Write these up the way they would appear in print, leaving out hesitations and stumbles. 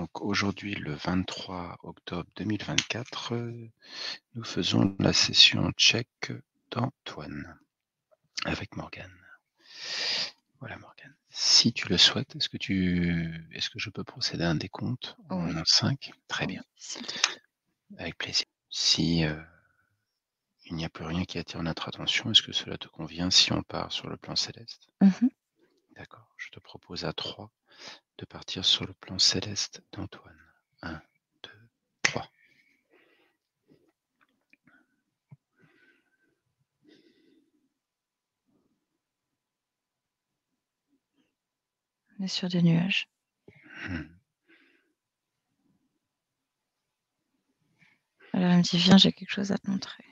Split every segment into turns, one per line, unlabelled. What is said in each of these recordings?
Donc aujourd'hui, le 23 octobre 2024, nous faisons la session check d'Antoine avec Morgane. Voilà Morgane. Si tu le souhaites, est-ce que je peux procéder à un décompte en
Oui,
5? Très
oui,
bien,
s'il te plaît.
avec plaisir. Si il n'y a plus rien qui attire notre attention, est-ce que cela te convient si on part sur le plan céleste?
Mmh.
D'accord, je te propose à 3 de partir sur le plan céleste d'Antoine. 1, 2, 3.
On est sur des nuages. Alors elle me dit: «Viens, j'ai quelque chose à te montrer».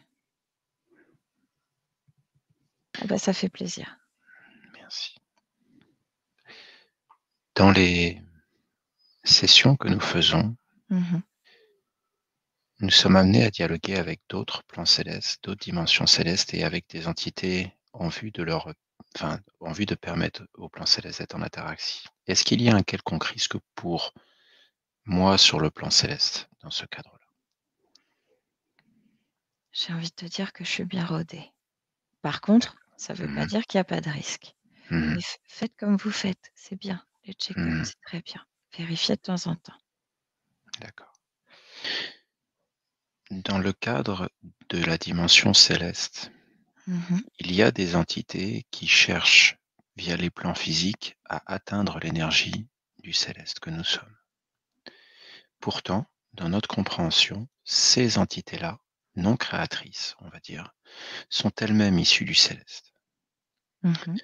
Ah bah, ça fait plaisir.
Merci. Dans les sessions que nous faisons,
Mmh.
nous sommes amenés à dialoguer avec d'autres plans célestes, d'autres dimensions célestes et avec des entités en vue de permettre au plan céleste d'être en ataraxie. Est-ce qu'il y a un quelconque risque pour moi sur le plan céleste dans ce cadre-là?
J'ai envie de te dire que je suis bien rodée. Par contre, ça veut pas
Mmh.
dire qu'il y a pas de risque.
Mmh.
Mais faites comme vous faites, c'est bien. Les check-ups,
Mmh.
c'est très bien. Vérifiez de temps en temps.
D'accord. Dans le cadre de la dimension céleste,
Mmh.
il y a des entités qui cherchent, via les plans physiques, à atteindre l'énergie du céleste que nous sommes. Pourtant, dans notre compréhension, ces entités-là, non créatrices, on va dire, sont elles-mêmes issues du céleste.
Mmh.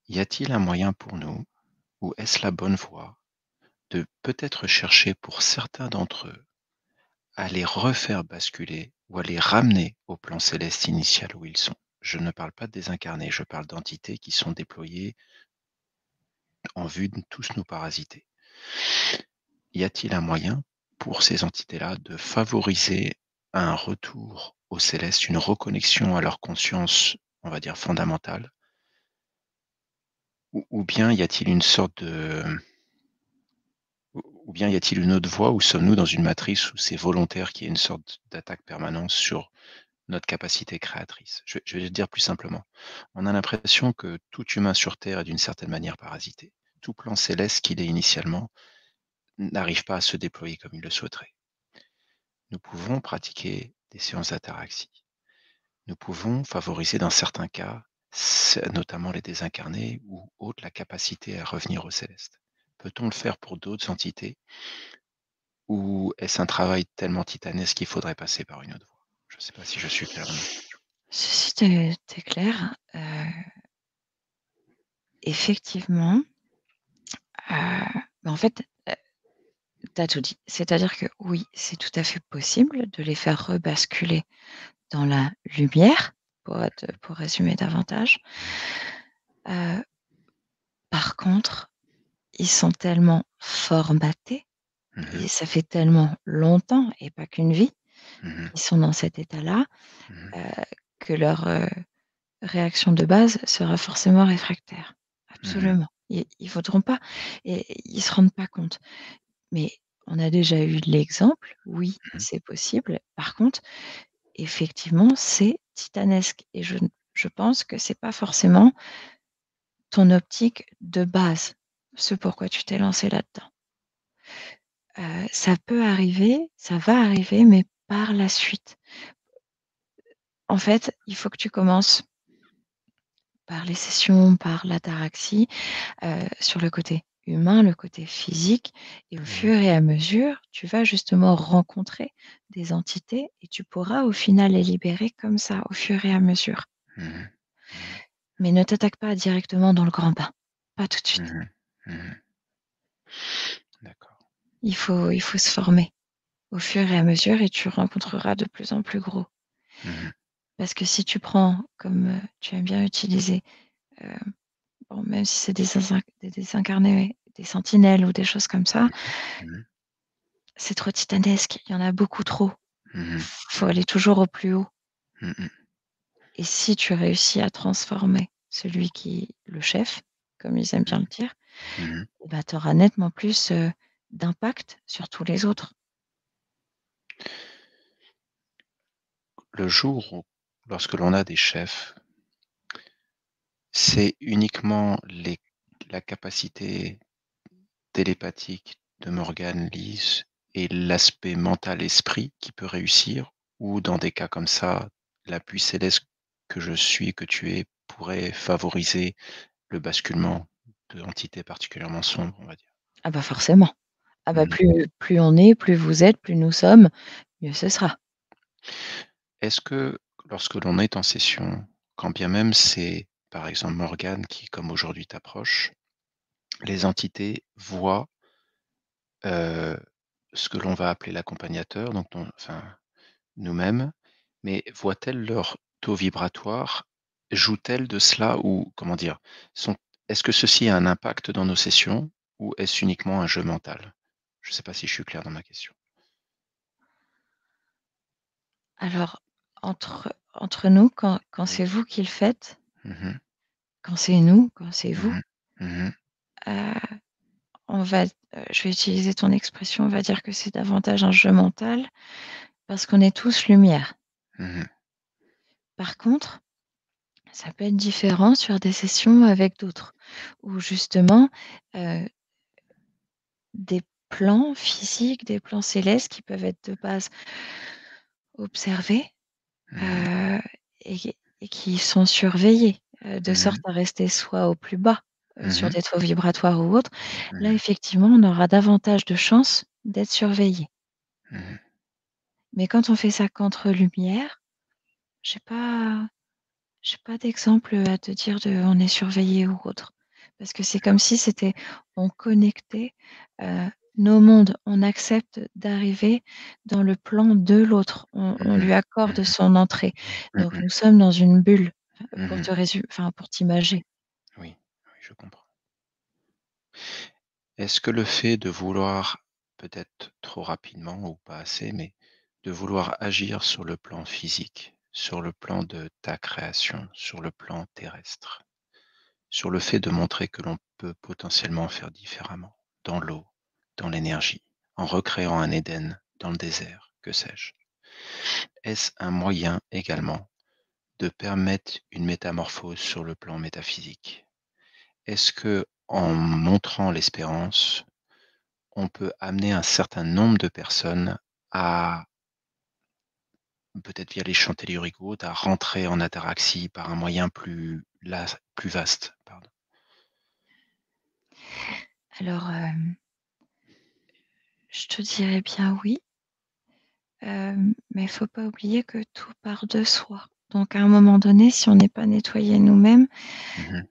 Y a-t-il un moyen pour nous, ou est-ce la bonne voie, de peut-être chercher pour certains d'entre eux à les refaire basculer ou à les ramener au plan céleste initial où ils sont? Je ne parle pas de désincarnés, je parle d'entités qui sont déployées en vue de tous nous parasiter. Y a-t-il un moyen pour ces entités-là de favoriser un retour au céleste, une reconnexion à leur conscience, on va dire fondamentale? Ou bien y a-t-il une sorte de ou bien y a-t-il une autre voie, ou sommes-nous dans une matrice où c'est volontaire qu'il y ait une sorte d'attaque permanente sur notre capacité créatrice? Je vais le dire plus simplement. On a l'impression que tout humain sur terre est d'une certaine manière parasité. Tout plan céleste qu'il est initialement n'arrive pas à se déployer comme il le souhaiterait. Nous pouvons pratiquer des séances d'ataraxie. Nous pouvons favoriser dans certains cas, notamment les désincarnés ou autres, la capacité à revenir au céleste. Peut-on le faire pour d'autres entités, ou est-ce un travail tellement titanesque qu'il faudrait passer par une autre voie? Je ne sais pas si je suis clair dans ma question.
Si tu clair. Effectivement, en fait, tu as tout dit. C'est-à-dire que oui, c'est tout à fait possible de les faire rebasculer dans la lumière, pour résumer davantage. Heu, Par contre, ils sont tellement formatés
Mmh.
et ça fait tellement longtemps et pas qu'une vie
Mmh.
qu'ils sont dans cet état-là,
Mmh.
heu, que leur, réaction de base sera forcément réfractaire.
Mmh.
Absolument. Ils voudront pas et ils se rendent pas compte. Mais on a déjà eu l'exemple, oui,
Mmh.
c'est possible. Par contre, effectivement, c'est titanesque et je pense que c'est pas forcément ton optique de base, ce pourquoi tu t'es lancé là-dedans. Ça peut arriver, ça va arriver, mais par la suite. En fait, il faut que tu commences par les sessions, par l'ataraxie, sur le côté humain, le côté physique et au
Mmh.
fur et à mesure, tu vas justement rencontrer des entités et tu pourras au final les libérer comme ça, au fur et à mesure.
Mmh. Mmh.
Mais ne t'attaque pas directement dans le grand bain, pas tout de suite.
Mmh. Mmh. D'accord.
Il faut se former au fur et à mesure et tu rencontreras de plus en plus gros.
Mmh.
Parce que si tu prends, comme, tu aimes bien utiliser, heu, bon, même si c'est des désincarnés, des sentinelles ou des choses comme ça,
Mmh.
c'est trop titanesque, il y en a beaucoup trop.
Mmh.
Faut aller toujours au plus haut
Mmh mh.
et si tu réussis à transformer celui qui est le chef, comme ils aiment bien le dire,
Mmh.
et bah, tu auras nettement plus, d'impact sur tous les autres.
Le jour où lorsque l'on a des chefs, c'est uniquement la capacité télépathique de Morgane Lise et l'aspect mental-esprit qui peut réussir, ou dans des cas comme ça, l'appui céleste que je suis, que tu es, pourrait favoriser le basculement de l'entité particulièrement sombre, on va dire.
Ah bah, forcément. Ah bah,
Mmh.
plus on est, plus vous êtes, plus nous sommes, mieux ce sera.
Est-ce que lorsque l'on est en session, quand bien même c'est, par exemple, Morgane qui, comme aujourd'hui, t'approche, les entités voient, heu, ce que l'on va appeler l'accompagnateur, donc nous-mêmes, mais voient-elles leur taux vibratoire? Jouent-elles de cela ou comment dire? Sont Est-ce que ceci a un impact dans nos sessions ou est-ce uniquement un jeu mental? Je ne sais pas si je suis clair dans ma question.
Alors, entre nous, quand
Oui.
c'est vous qui le faites,
Mmh mh.
quand c'est nous, quand c'est vous,
Mmh. Mmh.
heu, on va je vais utiliser ton expression, on va dire que c'est davantage un jeu mental parce qu'on est tous lumière.
Mmh.
Par contre, ça peut être différent sur des sessions avec d'autres où justement, heu, des plans physiques, des plans célestes qui peuvent être de base observés,
Mmh.
heu et qui sont surveillés, de sorte
Mmh.
à rester soit au plus bas, sur
Mmh.
des taux vibratoires ou autres. Là,
Mmh.
effectivement, on aura davantage de chances d'être surveillé.
Mmh.
Mais quand on fait ça qu'entre lumière, j'ai pas j'ai pas d'exemple, à te dire de on est surveillé ou autre. Parce que c'est comme si c'était on connectait, nos mondes. On accepte d'arriver dans le plan de l'autre. On
Mmh.
lui accorde
Mmh.
son entrée.
Mmh
Donc
mh.
nous sommes dans une bulle, pour
Mmh.
te enfin pour t'imager.
Oui, oui, je comprends. Est-ce que le fait de vouloir, peut-être trop rapidement ou pas assez, mais de vouloir agir sur le plan physique, sur le plan de ta création, sur le plan terrestre, sur le fait de montrer que l'on peut potentiellement faire différemment, dans l'eau, dans l'énergie, en recréant un Éden dans le désert, que sais-je? Est-ce un moyen également de permettre une métamorphose sur le plan métaphysique? Est-ce que, en montrant l'espérance, on peut amener un certain nombre de personnes à, peut-être via les champs telluriques ou autres, à rentrer en ataraxie par un moyen plus vaste, pardon.
Alors, je te dirais bien oui, mais il faut pas oublier que tout part de soi. Donc à un moment donné, si on n'est pas nettoyé nous-mêmes,
Mmh mh.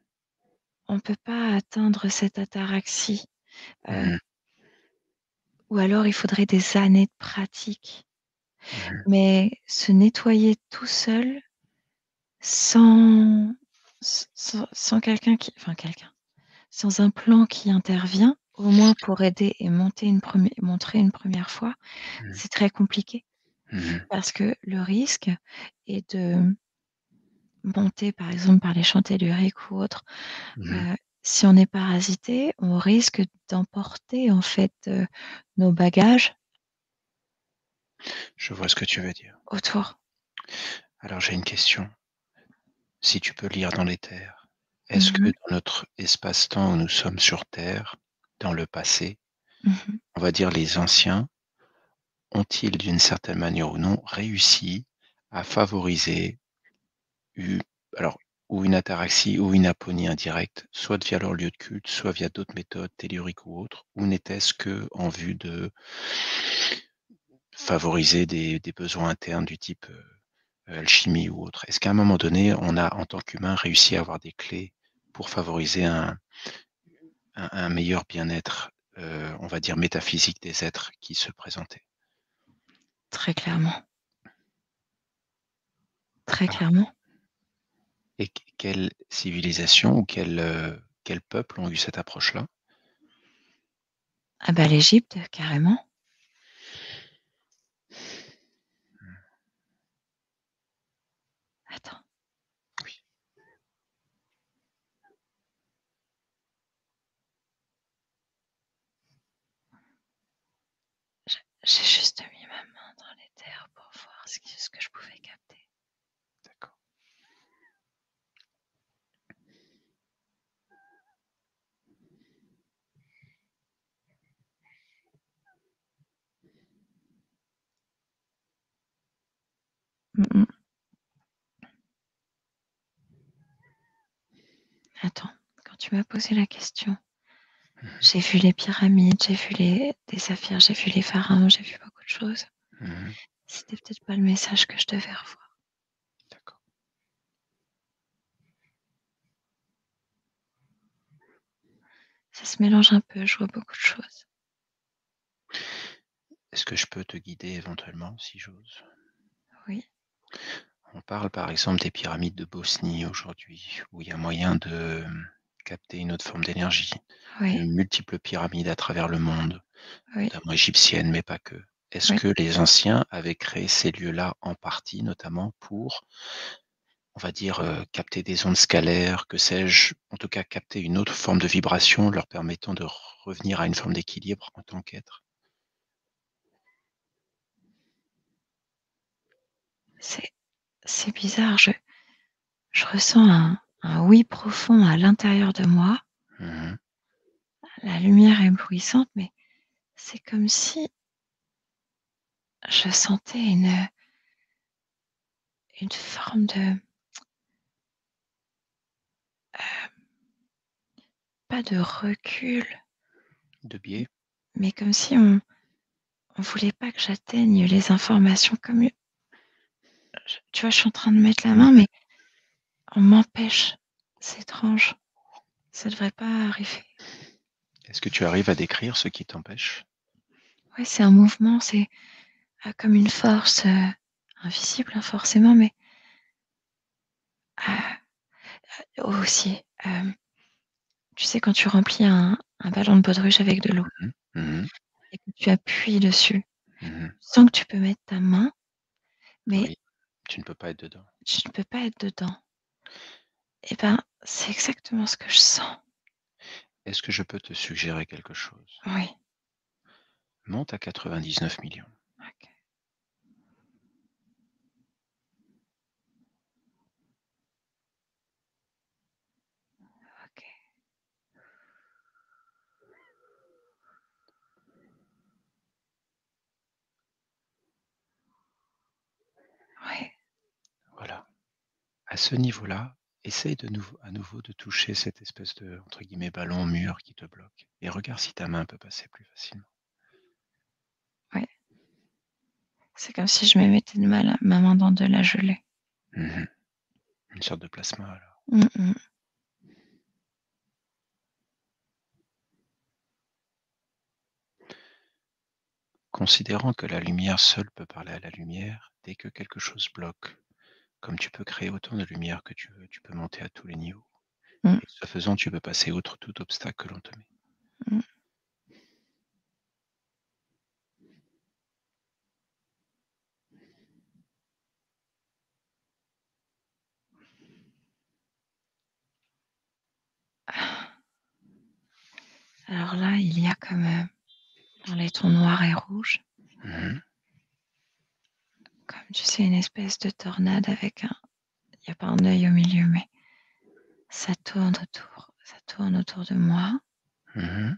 on peut pas atteindre cette ataraxie, heu,
Mmh mh.
ou alors il faudrait des années de pratique.
Mmh.
Mais se nettoyer tout seul, sans sans quelqu'un qui enfin quelqu'un, sans un plan qui intervient, au moins pour aider et montrer une première fois,
Mmh.
c'est très compliqué.
Mmh.
Parce que le risque est de monter, par exemple, par les champs telluriques ou autres.
Mmh.
Heu, Si on est parasité, on risque d'emporter, en fait, nos bagages
Je vois ce que tu veux dire.
autour.
Alors j'ai une question, si tu peux lire dans l'éther, est-ce que
Mmh.
dans notre espace-temps où nous sommes sur terre, dans le passé,
Mmh.
on va dire les anciens, ont-ils d'une certaine manière ou non réussi à favoriser U alors, ou une ataraxie ou une aponie indirecte, soit via leur lieu de culte, soit via d'autres méthodes telluriques ou autres, ou n'était-ce qu'en vue de favoriser des besoins internes du type, alchimie ou autre? Est-ce qu'à un moment donné, on a, en tant qu'humain, réussi à avoir des clés pour favoriser un meilleur bien-être, on va dire métaphysique des êtres qui se présentaient?
Très clairement, très
Ah,
clairement.
et quelle civilisation ou quel peuple ont eu cette approche-là?
Ah bah, l'Égypte, carrément. Attends,
Oui.
j'ai juste mis ma main dans l'éther pour voir ce que je pouvais capter.
D'accord.
Mmh mh. Attends, quand tu m'as posé la question,
Mmh
j'ai vu les pyramides, j'ai vu des saphirs, j'ai vu les pharaons, j'ai vu beaucoup de choses.
mh. Mmh.
C'était peut-être pas le message que je devais revoir.
D'accord.
Ça se mélange un peu, je vois beaucoup de choses.
Est-ce que je peux te guider éventuellement, si j'ose?
Oui,
On parle par exemple des pyramides de Bosnie aujourd'hui, où il y a moyen de, capter une autre forme d'énergie, de
oui,
multiples pyramides à travers le monde,
oui,
notamment égyptiennes, mais pas que. Est-ce
oui.
que les anciens avaient créé ces lieux-là en partie, notamment pour, on va dire, capter des ondes scalaires, que sais-je, en tout cas capter une autre forme de vibration leur permettant de revenir à une forme d'équilibre en tant qu'être?
C'est c'est bizarre, je ressens un oui profond à l'intérieur de moi.
Mmh.
La lumière est éblouissante, mais c'est comme si je sentais une forme de, pas de recul,
De biais?
mais comme si on voulait pas que j'atteigne les informations comme tu vois, je suis en train de mettre la main,
Mmh.
mais on m'empêche. C'est étrange, ça devrait pas arriver.
Est-ce que tu arrives à décrire ce qui t'empêche?
Ouais, c'est un mouvement, c'est, comme une force, invisible, hein, forcément, mais, aussi, tu sais, quand tu remplis un ballon de baudruche avec de l'eau
Mmh. Mmh.
et que tu appuies dessus,
Mmh.
tu sens que tu peux mettre ta main, mais
Oui, tu ne peux pas être dedans.
tu ne peux pas être dedans. Et ben, c'est exactement ce que je sens.
Est-ce que je peux te suggérer quelque chose?
Oui,
Monte à 99 millions.
OK, OK. Ouais,
Voilà. À ce niveau-là, essaye de nouveau à nouveau de toucher cette espèce de, entre guillemets, «ballon mûr» qui te bloque et regarde si ta main peut passer plus facilement.
ouais. C'est comme si je me mettais de ma main dans de la gelée.
Mmh. Une sorte de plasma alors.
Mmh mh.
Considérant que la lumière seule peut parler à la lumière, dès que quelque chose bloque, comme tu peux créer autant de lumière que tu veux, tu peux monter à tous les niveaux
Mmh,
et ce faisant, tu peux passer outre tout obstacle que l'on te met.
mmh. Alors là, il y a comme, dans les tons noirs et rouges,
Mmh.
comme tu sais, une espèce de tornade avec il y a pas un œil au milieu, mais ça tourne autour de moi.
Mmh.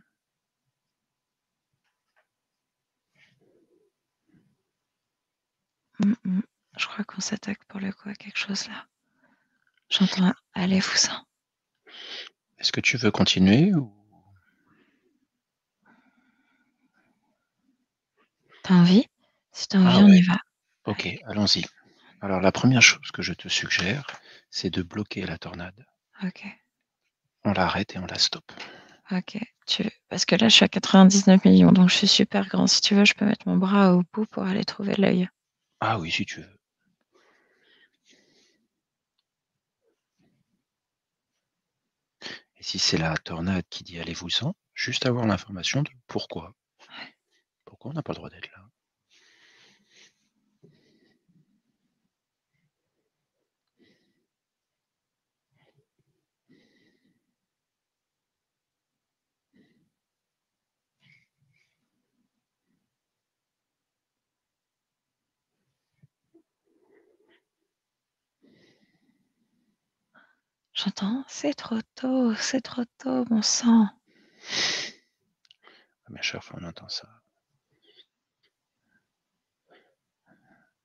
Mmh mh. Je crois qu'on s'attaque pour le coup à quelque chose là. J'entends un «Allez Foussin».
Est-ce que tu veux continuer ou?
Tu as envie? Si tu as
Ah
envie, on
ouais,
y va.
OK,
Allez,
allons-y. Alors la première chose que je te suggère, c'est de bloquer la tornade.
OK,
On l'arrête et on la stoppe.
OK. Parce que là, je suis à 99 000 000, donc je suis super grand. Si tu veux, je peux mettre mon bras au bout pour aller trouver l'œil.
Ah oui, si tu veux. Et si c'est la tornade qui dit: «Allez-vous-en», juste avoir l'information de pourquoi.
Ouais.
Pourquoi on n'a pas le droit d'être là?
J'entends: c'est trop tôt, bon sang».
Mais à chaque fois on entend ça.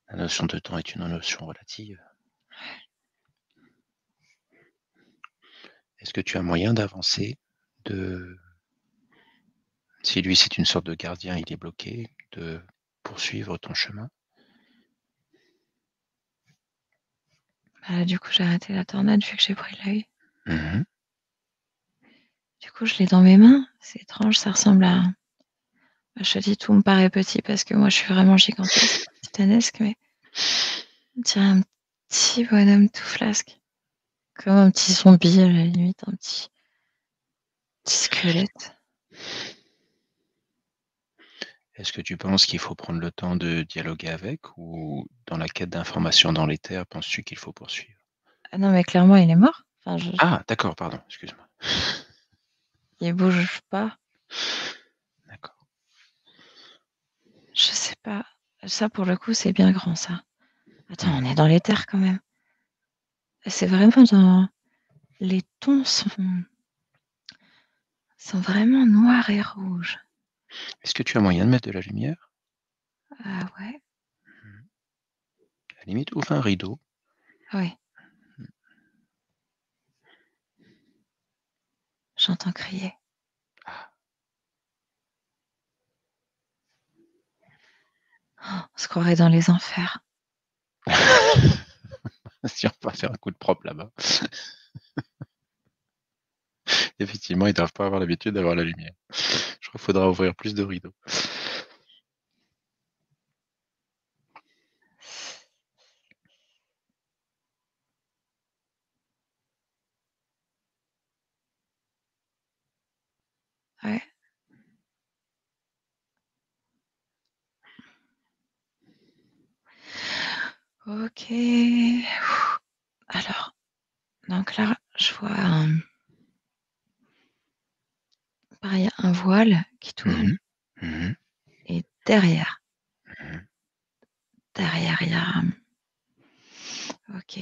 La notion de temps est une notion relative. Est-ce que tu as moyen d'avancer, de si lui c'est une sorte de gardien, il est bloqué, de poursuivre ton chemin?
Bah, du coup, j'ai arrêté la tornade vu que j'ai pris l'œil.
Mmh.
Du coup, je l'ai dans mes mains. C'est étrange, ça ressemble à bah, je te dis, tout me paraît petit parce que moi, je suis vraiment gigantesque, titanesque, mais on dirait un petit bonhomme tout flasque, comme un petit zombie à la limite, un petit squelette.
Est-ce que tu penses qu'il faut prendre le temps de dialoguer avec ou dans la quête d'informations dans les terres, penses-tu qu'il faut poursuivre?
Ah non, mais clairement, il est mort. Enfin, je
Ah d'accord, pardon, excuse-moi.
il bouge pas.
D'accord.
Je sais pas. Ça, pour le coup, c'est bien grand, ça. Attends, on
Mmh.
est dans les terres quand même. C'est vraiment dans les tons sont vraiment noirs et rouges.
Est-ce que tu as moyen de mettre de la lumière?
Ah ouais?
Mmh. À la limite, ouvre un rideau.
Oui,
Mmh.
j'entends crier.
Ah.
Oh, on se croirait dans les enfers.
Si on va faire un coup de propre là-bas. Effectivement, ils doivent pas avoir l'habitude d'avoir la lumière. Je crois qu'il faudra ouvrir plus de rideaux.
Ouais. OK. Alors, donc là, je vois pareil, un voile qui tourne
Mmh mh. Mmh.
et derrière,
Mmh.
il y a, OK.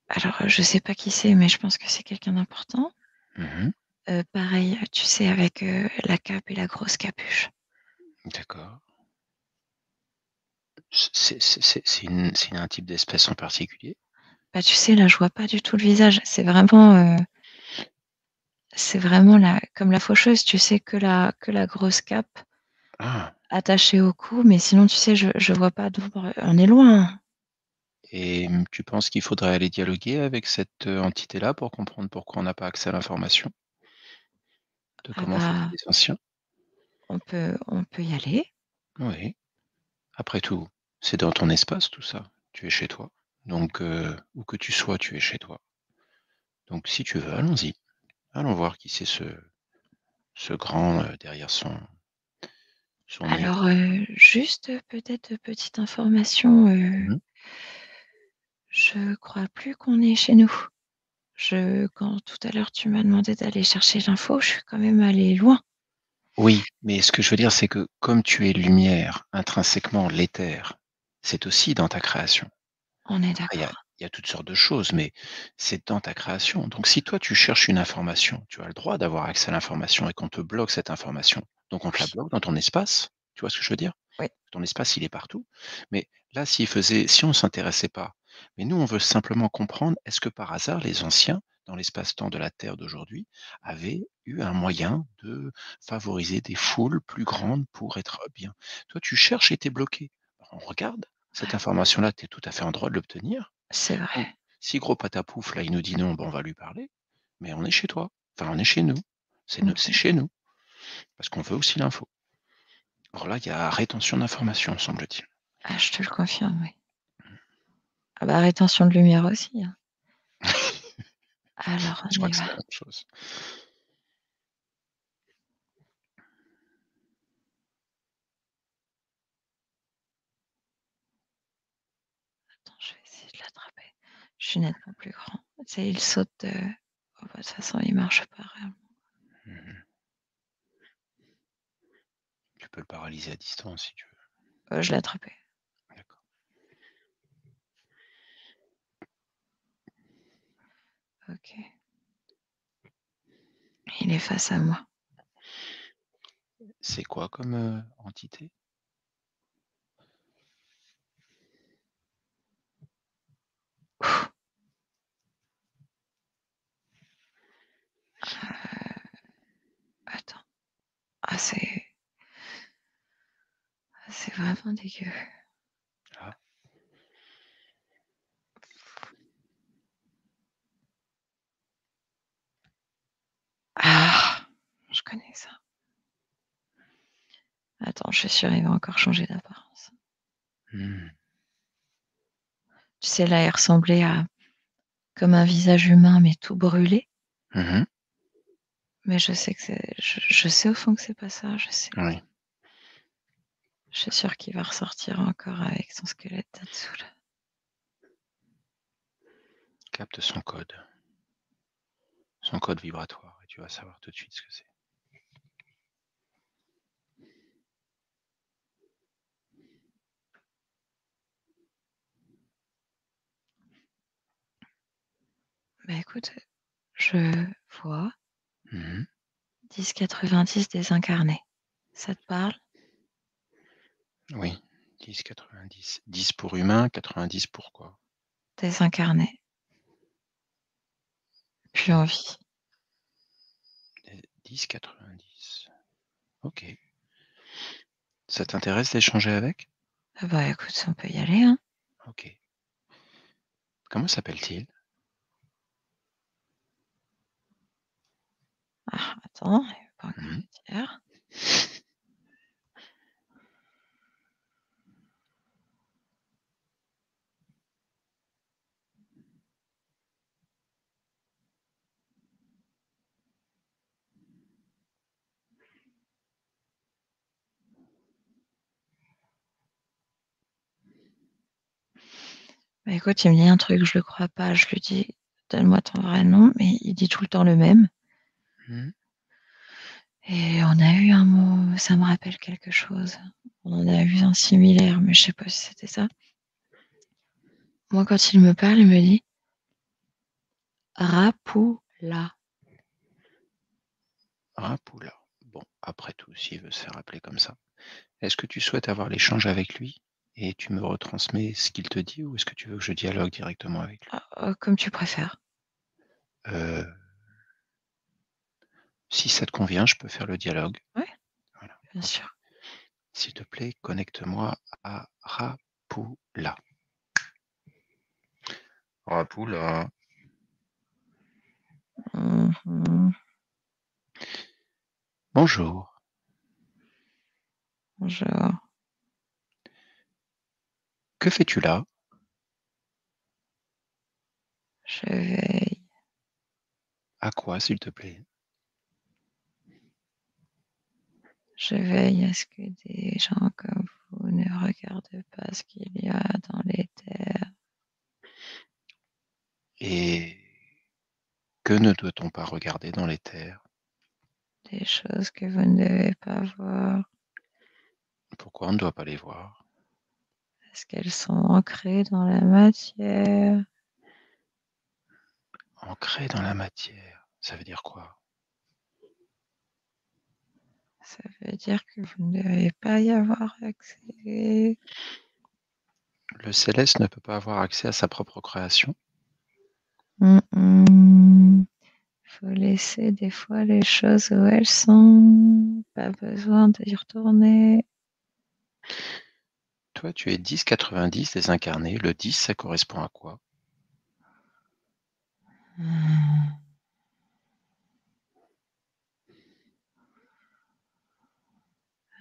Alors, je sais pas qui c'est, mais je pense que c'est quelqu'un d'important.
Mmh.
Pareil, tu sais, avec, la cape et la grosse capuche.
D'accord. C'est un type d'espèce en particulier?
Bah, tu sais, là, je vois pas du tout le visage. C'est vraiment la comme la faucheuse, tu sais, que la grosse cape
Ah,
attachée au cou, mais sinon, tu sais, je vois pas d'ombre. On est loin, hein.
et tu penses qu'il faudrait aller dialoguer avec cette, entité-là pour comprendre pourquoi on n'a pas accès à l'information de
Ah
comment faisaient
bah,
les anciens?
on peut y aller.
Oui. Après tout, c'est dans ton espace tout ça. Tu es chez toi. Donc, où que tu sois, tu es chez toi. Donc si tu veux, allons-y. Allons voir qui c'est ce grand, derrière son mur.
Alors, juste, peut-être, petite information,
Mmh.
je crois plus qu'on est chez nous. Quand tout à l'heure tu m'as demandé d'aller chercher l'info, je suis quand même allée loin.
Oui, mais ce que je veux dire, c'est que comme tu es lumière, intrinsèquement l'éther, c'est aussi dans ta création.
On est
Après
d'accord.
il y a toutes sortes de choses, mais c'est dans ta création. Donc si toi tu cherches une information, tu as le droit d'avoir accès à l'information et qu'on te bloque cette information. Donc on te la
Oui,
bloque dans ton espace, tu vois ce que je veux dire?
oui,
Ton espace, il est partout. Mais là, si on s'intéressait pas, mais nous, on veut simplement comprendre, est-ce que par hasard, les anciens, dans l'espace-temps de la Terre d'aujourd'hui, avaient eu un moyen de favoriser des foules plus grandes pour être bien? Toi, tu cherches et tu es bloqué. On regarde cette
ouais,
information-là, tu es tout à fait en droit de l'obtenir.
c'est
Donc,
vrai.
si gros patapouf, là, il nous dit non, ben, on va lui parler, mais on est chez toi. Enfin, on est chez nous. C'est
OK.
chez nous, parce qu'on veut aussi l'info. Or là, il y a rétention d'informations, semble-t-il.
Ah, je te le confirme, oui. Ah bah, rétention de lumière aussi, hein. Alors
Je
on
crois
y
que
va.
c'est la même chose.
Attends, je vais essayer de l'attraper. Je suis nettement plus grand. Tu sais, il saute, oh bah, de toute façon, il marche pas réellement.
Mmh. Tu peux le paralyser à distance si tu veux.
Je l'ai attrapé.
D'accord.
il est face à moi.
C'est quoi comme, entité?
Attends. Ah, c'est vraiment dégueu.
Ah.
Ah! Je connais ça. Attends, je suis sûre, il va encore changer d'apparence.
Mmh.
Tu sais, là, il ressemblait à comme un visage humain, mais tout brûlé.
Mmh.
Mais je sais que je sais au fond que c'est pas ça, je sais.
Oui.
Je suis sûre qu'il va ressortir encore avec son squelette là-dessous, là.
Capte son code vibratoire et tu vas savoir tout de suite ce que c'est.
Bah, écoute, je vois
Mmh.
10,90 désincarné. Ça te parle?
Oui, 10,90. 10 pour humain, 90 pour quoi?
Désincarné, plus en vie.
10,90. OK. Ça t'intéresse d'échanger avec?
Ah bah, écoute, on peut y aller, hein.
OK. Comment s'appelle-t-il?
Ah, attends, il veut pas encore
Mmh.
me dire. Bah, écoute, il me dit un truc, je le crois pas, je lui dis: «Donne-moi ton vrai nom», mais il dit tout le temps le même
Mmh.
et on a eu un mot, ça me rappelle quelque chose. On en a eu un similaire, mais je sais pas si c'était ça. Moi, quand il me parle, il me dit: «Rapula».
Rapula. Bon, après tout, s'il veut se faire appeler comme ça. Est-ce que tu souhaites avoir l'échange avec lui et tu me retransmets ce qu'il te dit ou est-ce que tu veux que je dialogue directement avec lui?
Comme tu préfères.
Heu, Si ça te convient, je peux faire le dialogue.
Ouais,
Voilà,
bien
OK.
sûr.
S'il te plaît, connecte-moi à Rapula. Rapula.
Mmh mh.
Bonjour.
Bonjour.
Que fais-tu là?
Je veille
À quoi, s'il te plaît?
je veille à ce que des gens comme vous ne regardent pas ce qu'il y a dans les terres,
Et que ne doit-on pas regarder dans les terres?
des choses que vous ne devez pas voir,
Pourquoi on ne doit pas les voir?
parce qu'elles sont ancrées dans la matière.
Ancré dans la matière, ça veut dire quoi?
Ça veut dire que vous ne devez pas y avoir accès.
Le céleste ne peut pas avoir accès à sa propre création?
Mmh mh. Faut laisser des fois les choses où elles sont, pas besoin d'y retourner.
Toi, tu es 10,90 désincarné. Le 10, ça correspond à quoi?
Mmh.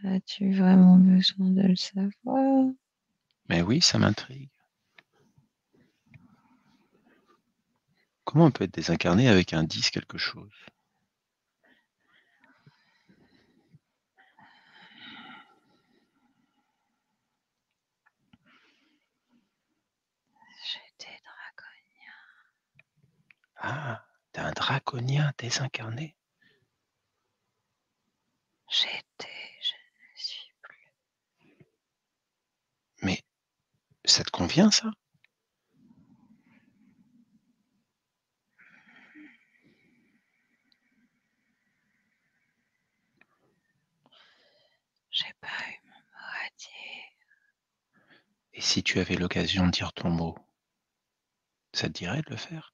As-tu vraiment besoin de le savoir?
Mais oui, ça m'intrigue. Comment on peut être désincarné avec un 10 quelque chose?
J'étais draconien.
Ah, tu un draconien désincarné?
J'étais, je ne suis plus.
Mais ça te convient ça? Et si tu avais l'occasion de dire ton mot, ça te dirait de le faire?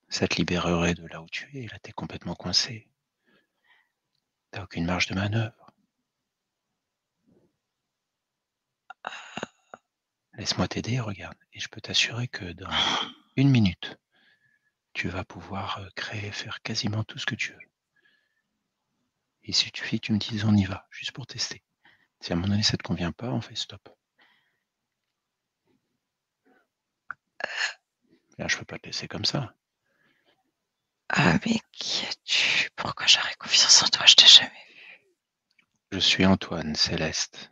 Ça te libérerait de là où tu es. Là, tu es complètement coincé. Tu aucune marge de manœuvre. Laisse-moi t'aider, regarde. Et je peux t'assurer que dans 1 minute, tu vas pouvoir créer, faire quasiment tout ce que tu veux. Il suffit que tu me dises on y va, juste pour tester. Si à un moment donné ça te convient pas, on fait stop. Là, je peux pas te laisser comme ça.
Ah, mais qui es-tu? Pourquoi j'aurais confiance en toi? Je t'ai jamais vu.
Je suis Antoine Céleste,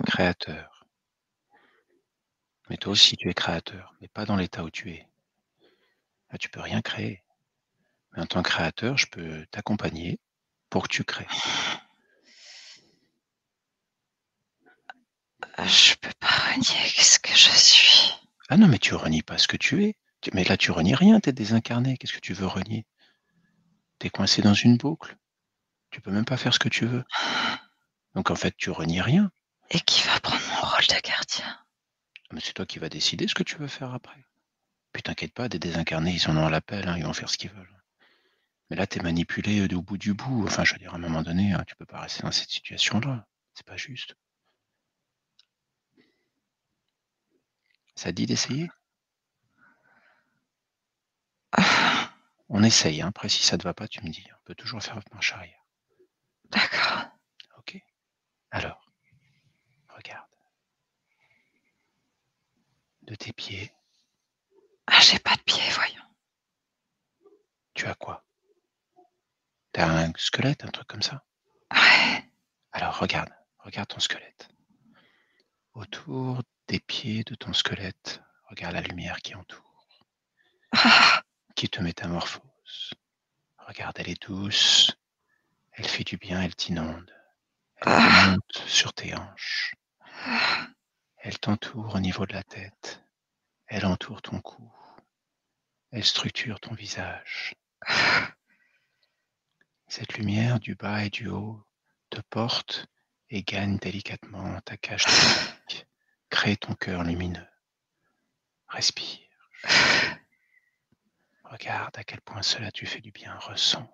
créateur. Mais toi aussi tu es créateur, mais pas dans l'état où tu es. Là, tu peux rien créer. Mais en tant que créateur, je peux t'accompagner pour que tu crées.
Je peux pas renier ce que je suis.
Ah non, mais tu renies pas ce que tu es. Mais là, tu renies rien, t'es désincarné. Qu'est-ce que tu veux renier? T'es coincé dans une boucle. Tu peux même pas faire ce que tu veux. Donc en fait, tu renies rien.
Et qui va prendre mon rôle de gardien?
Mais c'est toi qui vas décider ce que tu veux faire après. Puis t'inquiète pas, des désincarnés, ils en ont l'appel, hein, ils vont faire ce qu'ils veulent. Mais là, t'es manipulé au bout du bout. Enfin, je veux dire, à un moment donné, hein, tu peux pas rester dans cette situation-là. C'est pas juste. Ça te dit d'essayer? On essaye, hein. Après, si ça te va pas, tu me dis. On peut toujours faire marche arrière.
D'accord.
Ok? Alors, regarde. De tes pieds,
Ah, j'ai pas de pied, voyons.
tu as quoi? T'as un squelette, un truc comme ça?
Ouais.
Alors, regarde ton squelette. Autour des pieds de ton squelette, regarde la lumière qui entoure,
Ah,
qui te métamorphose. Regarde, elle est douce, elle fait du bien, elle t'inonde. Elle
ah,
remonte sur tes hanches.
ah,
Elle t'entoure au niveau de la tête. Elle entoure ton cou. Elle structure ton visage. Cette lumière du bas et du haut te porte et gagne délicatement ta cage thoracique. Crée ton cœur lumineux. Respire. Regarde à quel point cela te fait du bien. Ressens.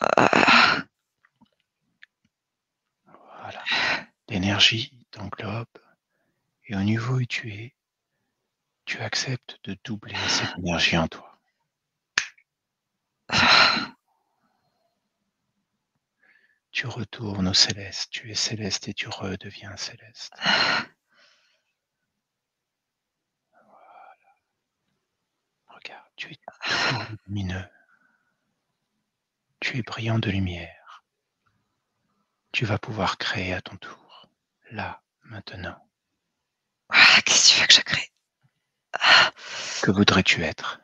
ah.
Voilà. L'énergie t'englobe et au niveau où tu es, tu acceptes de doubler cette énergie en toi. Tu retournes au céleste, tu es céleste et tu redeviens céleste. Regarde, tu es tout lumineux, tu es brillant de lumière. Tu vas pouvoir créer à ton tour, là, maintenant.
Ah, qu'est-ce que tu veux que je crée? Ah,
Que voudrais-tu être?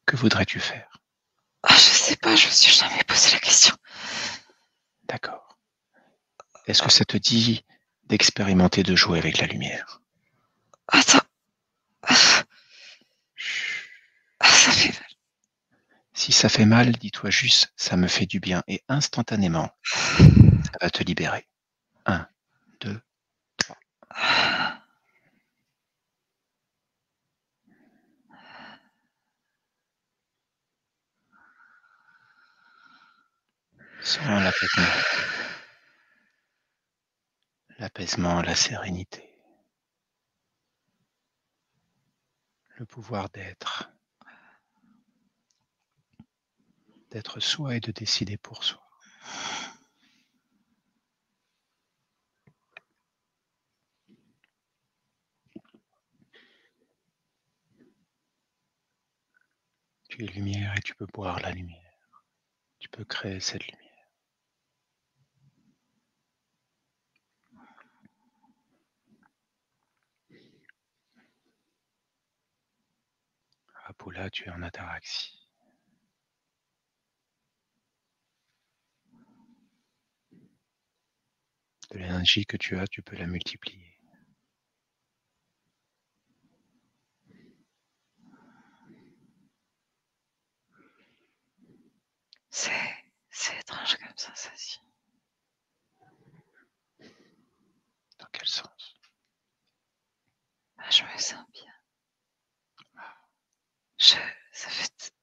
Que voudrais-tu faire?
ah, je sais pas, je me suis jamais posé la question.
D'accord. Est-ce que ça te dit d'expérimenter de jouer avec la lumière?
Attends. Ah,
Chut.
ça fait mal.
Si ça fait mal, dis-toi juste, ça me fait du bien et instantanément, ça va te libérer. 1, 2, 3. Sens l'apaisement, la sérénité, le pouvoir d'être soi et de décider pour soi. Tu es lumière et tu peux boire la lumière. Tu peux créer cette lumière. Apollo, tu es en ataraxie. De l'énergie que tu as, tu peux la multiplier. sens?
Ah, je me sens bien. Je, ça fait,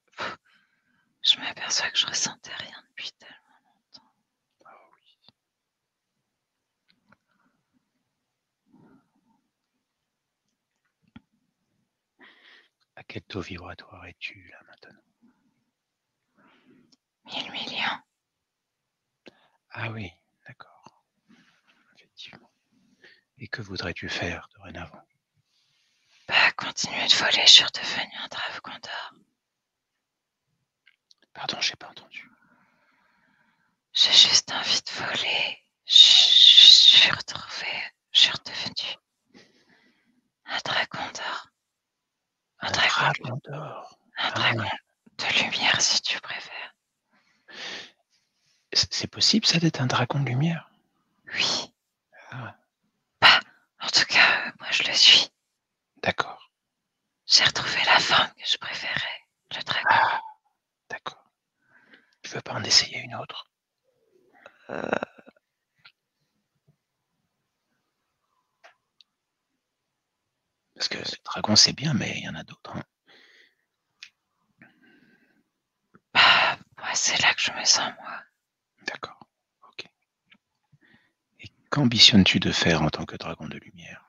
je m'aperçois que je ressentais rien depuis tellement longtemps.
Ah oui. À quel taux vibratoire es-tu là maintenant?
1000 millions.
Ah oui, d'accord, effectivement. Et que voudrais-tu faire dorénavant?
Bah, continuer de voler, je suis redevenu un Dracondor.
Pardon, j'ai pas entendu.
J'ai juste envie de voler. Je suis redevenu un Dracondor. Un
Un
dragon,
dragon d'or.
un
Ah,
dragon de lumière si tu préfères.
c'est possible ça d'être un dragon de lumière?
Oui.
Ah,
Bah, en tout cas, moi je le suis.
d'accord.
J'ai retrouvé la forme que je préférais, le dragon.
Ah, d'accord. Tu veux pas en essayer une autre?
Euh,
Parce que le dragon c'est bien, mais il y en a d'autres, hein.
Bah, moi c'est là que je me sens moi.
D'accord, ok. Et qu'ambitionnes-tu de faire en tant que dragon de lumière?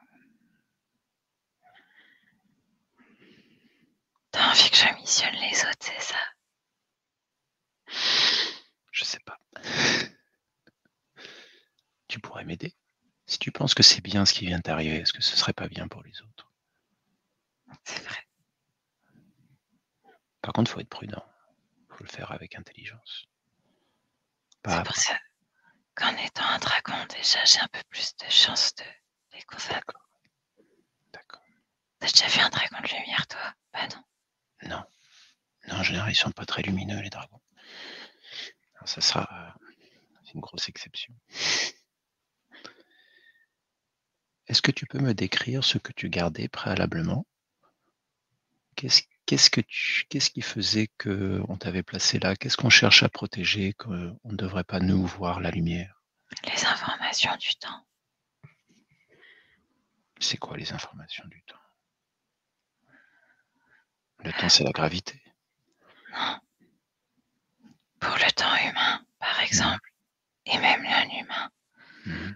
T'as envie que je missionne les autres, c'est ça?
Je sais pas. Tu pourrais m'aider? Si tu penses que c'est bien ce qui vient d'arriver, est-ce que ce serait pas bien pour les autres?
C'est vrai.
Par contre, faut être prudent. Faut le faire avec intelligence. Pas
C'est
à
pour
pas.
ça qu'en étant un dragon, déjà, j'ai un peu plus de chances de les combattre.
D'accord, d'accord.
T'as déjà vu un dragon de lumière, toi? Bah non.
Non, non, en général, ils sont pas très lumineux, les dragons. Alors, ça sera c'est une grosse exception. Est-ce que tu peux me décrire ce que tu gardais préalablement? Qu'est-ce qui faisait qu'on t'avait placé là? Qu'est-ce qu'on cherche à protéger, qu'on ne devrait pas nous voir la lumière?
Les informations du temps.
C'est quoi les informations du temps? Le temps, c'est la gravité.
Non. Pour le temps humain, par
Mmh.
exemple, et même non-humain.
Mmh.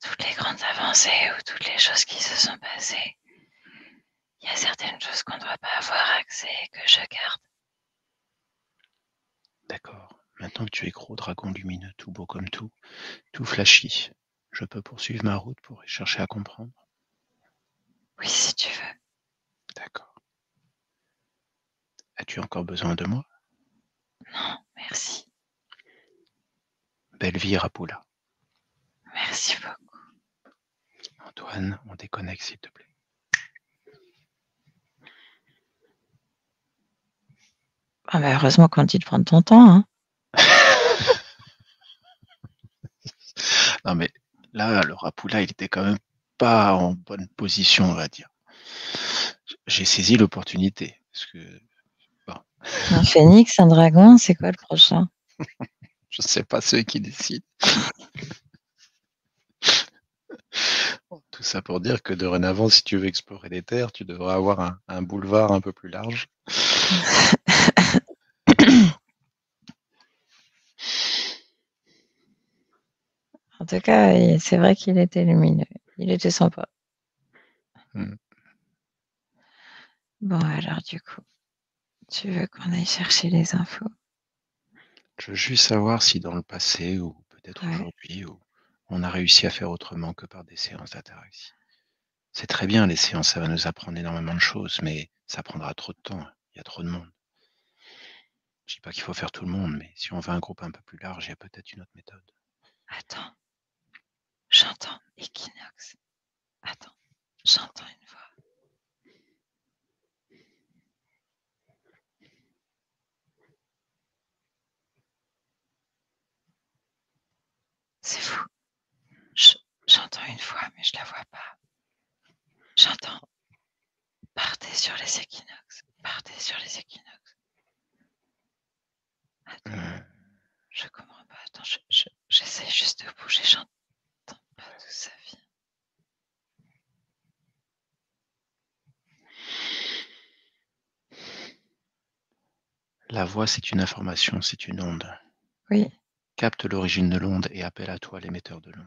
Toutes les grandes avancées ou toutes les choses qui se sont passées, il y a certaines choses qu'on ne doit pas avoir accès et que je garde.
D'accord. Maintenant que tu es gros dragon lumineux, tout beau comme tout flashy, je peux poursuivre ma route pour chercher à comprendre?
Oui, si tu veux.
D'accord. As-tu encore besoin de moi?
Non, merci.
Belle vie, Rapula.
Merci beaucoup.
Antoine, on déconnecte s'il te plaît.
Ah bah heureusement qu'on dit de prendre ton temps, hein.
Non mais là, le Rapula, il était quand même pas en bonne position, on va dire. J'ai saisi l'opportunité. Parce que, bon,
Un phénix, un dragon, c'est quoi le prochain?
je sais pas ceux qui décident. Tout ça pour dire que dorénavant, si tu veux explorer les terres, tu devrais avoir un boulevard un peu plus large.
En tout cas, c'est vrai qu'il était lumineux. Il était sympa.
Hmm.
Bon, alors du coup, tu veux qu'on aille chercher les infos?
Je veux juste savoir si dans le passé, ou peut-être
Ouais.
aujourd'hui, on a réussi à faire autrement que par des séances d'ataraxie. C'est très bien, les séances, ça va nous apprendre énormément de choses, mais ça prendra trop de temps. Il y a trop de monde. Je dis pas qu'il faut faire tout le monde, mais si on veut un groupe un peu plus large, il y a peut-être une autre méthode.
Attends, j'entends équinoxe. Attends, j'entends une voix. C'est fou. J'entends une voix, mais je la vois pas. J'entends partez sur les équinoxes. Partez sur les équinoxes. Attends,
Euh,
je comprends pas. Attends, j'essaie juste de bouger. J'entends pas d'où ça vient.
La voix, c'est une information, c'est une onde.
Oui.
Capte l'origine de l'onde et appelle à toi l'émetteur de l'onde.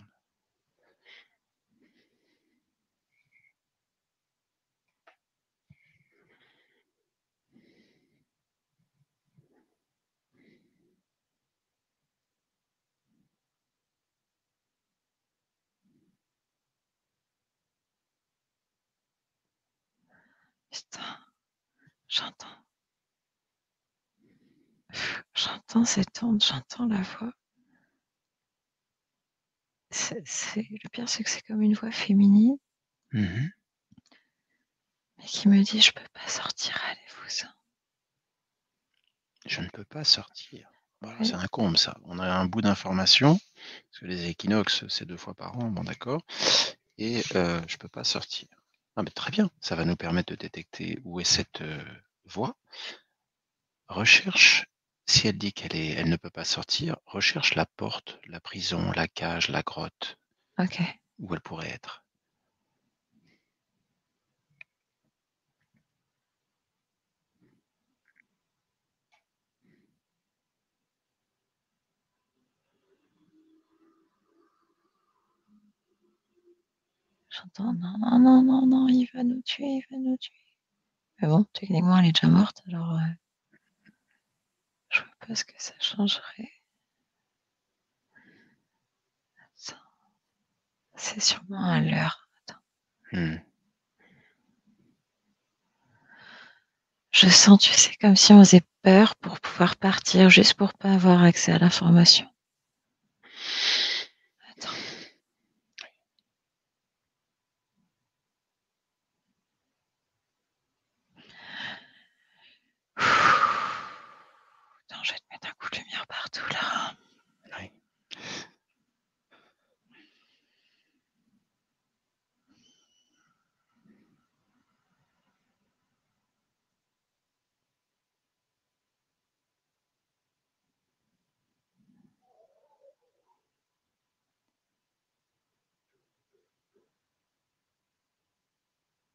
Putain, j'entends. J'entends cette onde, j'entends la voix. Le pire, c'est que c'est comme une voix féminine,
Mmh.
mais qui me dit: «Je peux pas sortir, allez-vous-en».
Je ne peux pas sortir. Voilà, c'est
Oui,
un comble ça. On a un bout d'information, parce que les équinoxes, c'est 2 fois par an, bon d'accord, et je peux pas sortir. Ah mais très bien, ça va nous permettre de détecter où est cette, voix. Recherche, si elle dit elle ne peut pas sortir, recherche la porte, la prison, la cage, la grotte,
OK.
où elle pourrait être.
J'entends: «Non, non, non, non, non, il va nous tuer, il va nous tuer». Mais bon, techniquement, elle est déjà morte, alors, je vois pas ce que ça changerait. Ça, c'est sûrement à l'heure. Attends.
Mmh.
Je sens, tu sais, comme si on faisait peur pour pouvoir partir, juste pour pas avoir accès à l'information. Attends. Attends, je vais te mettre un coup de lumière partout là.
Oui.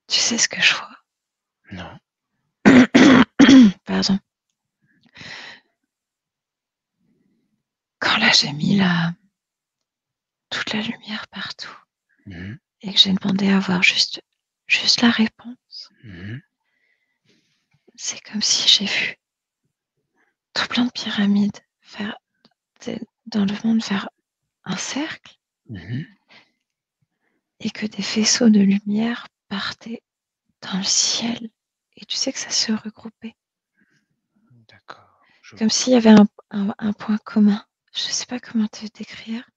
Tu sais ce que je vois?
Non.
Pardon. Quand là j'ai mis toute la lumière partout
Mmh.
et que j'ai demandé à voir juste la réponse,
Mmh.
c'est comme si j'ai vu tout plein de pyramides faire dans le monde faire un cercle
Mmh.
et que des faisceaux de lumière partaient dans le ciel et tu sais que ça se regroupait.
D'accord, je
Comme
vois.
s'il y avait un point commun. Je sais pas comment te décrire.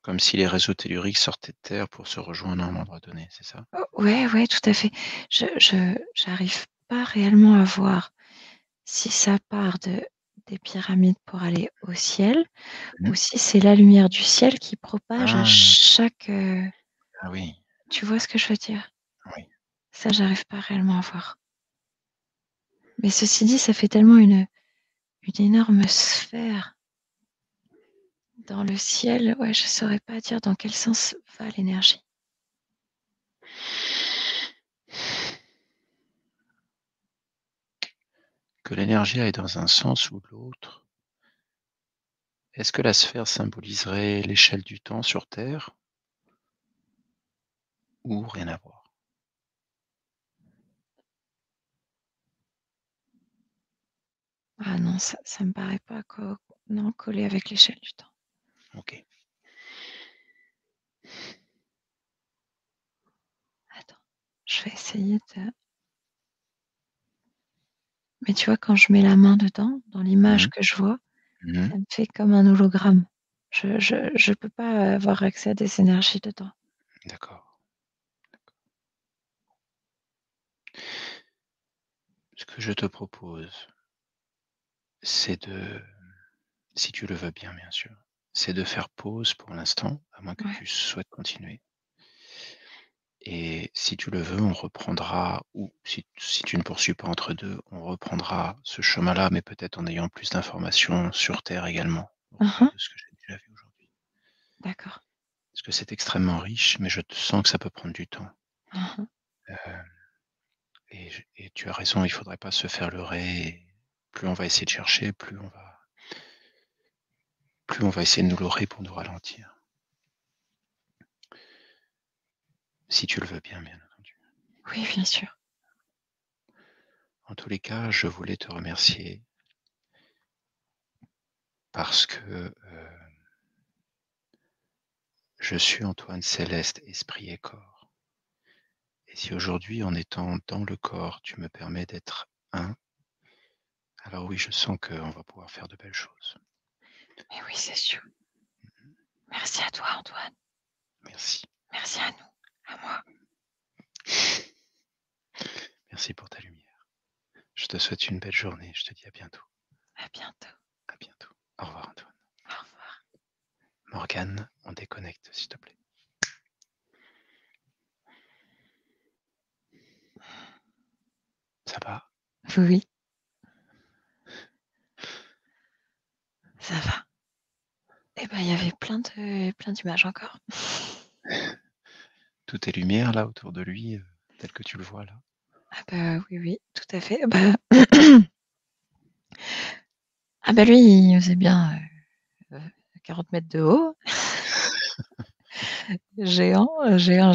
Comme si les réseaux telluriques sortaient de terre pour se rejoindre à un endroit donné, c'est ça?
Oh, ouais, ouais, tout à fait. J'arrive pas réellement à voir si ça part des pyramides pour aller au ciel ou
Mmh.
si c'est la lumière du ciel qui propage à
Ah!
chaque,
Ah oui,
tu vois ce que je veux dire?
oui.
Ça, j'arrive pas réellement à voir. Mais ceci dit, ça fait tellement une énorme sphère dans le ciel, ouais, je saurais pas dire dans quel sens va l'énergie.
Que l'énergie aille dans un sens ou l'autre. Est-ce que la sphère symboliserait l'échelle du temps sur Terre ou rien à voir?
Ah non, ça me paraît pas non, collé avec l'échelle du temps.
OK.
Attends, je vais essayer de mais tu vois, quand je mets la main dedans, dans l'image
Mmh.
que je vois,
Mmh.
ça me fait comme un hologramme. Je peux pas avoir accès à des énergies dedans.
D'accord. Ce que je te propose, c'est de, si tu le veux bien, bien sûr, c'est de faire pause pour l'instant, à moins que
Ouais.
tu souhaites continuer. Et si tu le veux, on reprendra, ou si tu ne poursuis pas entre 2, on reprendra ce chemin-là, mais peut-être en ayant plus d'informations sur terre également, au
Mmh
regard
mh.
de ce que j'ai déjà vu aujourd'hui.
D'accord.
Parce que c'est extrêmement riche, mais je te sens que ça peut prendre du temps.
Mmh mh.
Heu et tu as raison, il faudrait pas se faire leurrer et plus on va essayer de chercher, plus on va essayer de nous leurrer pour nous ralentir. Si tu le veux bien, bien entendu.
Oui, bien sûr.
En tous les cas, je voulais te remercier parce que, je suis Antoine Céleste, esprit et corps. Et si aujourd'hui, en étant dans le corps, tu me permets d'être un, alors oui, je sens qu'on va pouvoir faire de belles choses.
Mais oui, c'est sûr. Merci à toi, Antoine.
Merci.
Merci à nous, à moi.
Merci pour ta lumière. Je te souhaite une belle journée. Je te dis à bientôt.
À bientôt.
À bientôt. Au revoir, Antoine.
Au revoir.
Morgane, on déconnecte, s'il te plaît. Ça va?
Oui, ça va. Eh ben, il y avait plein d'images encore.
Tout est lumière là autour de lui, tel que tu le vois là.
Ah bah, oui, oui, tout à fait. Bah ah bah, lui, il faisait bien, 40 mètres de haut. Géant, géant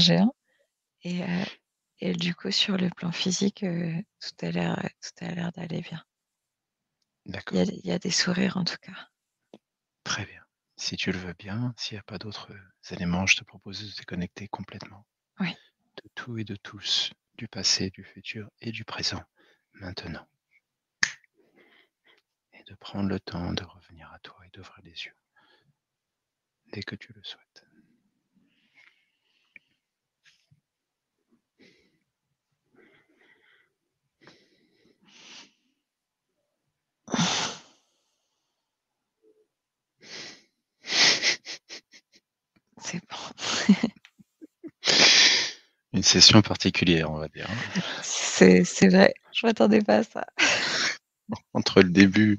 et du coup, sur le plan physique, tout a l'air d'aller bien.
D'accord,
Il y a des sourires en tout cas.
très bien. Si tu le veux bien, s'il n'y a pas d'autres éléments, je te propose de te déconnecter complètement
Oui.
de tout et de tous, du passé, du futur et du présent, maintenant. Et de prendre le temps de revenir à toi et d'ouvrir les yeux dès que tu le souhaites.
C'est bon.
Une session particulière, on va dire.
C'est vrai, je m'attendais pas à ça.
Entre le début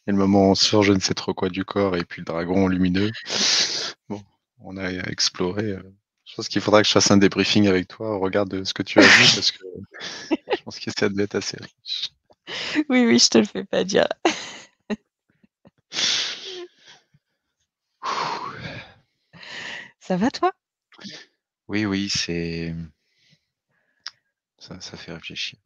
et le moment où on sort je ne sais trop quoi du corps et puis le dragon lumineux, bon, on a exploré. Je pense qu'il faudra que je fasse un débriefing avec toi au regard de ce que tu as vu parce que je pense que ça devait être assez riche.
Oui, oui, je te le fais pas dire. Ça va toi?
Oui, oui, c'est ça fait réfléchir.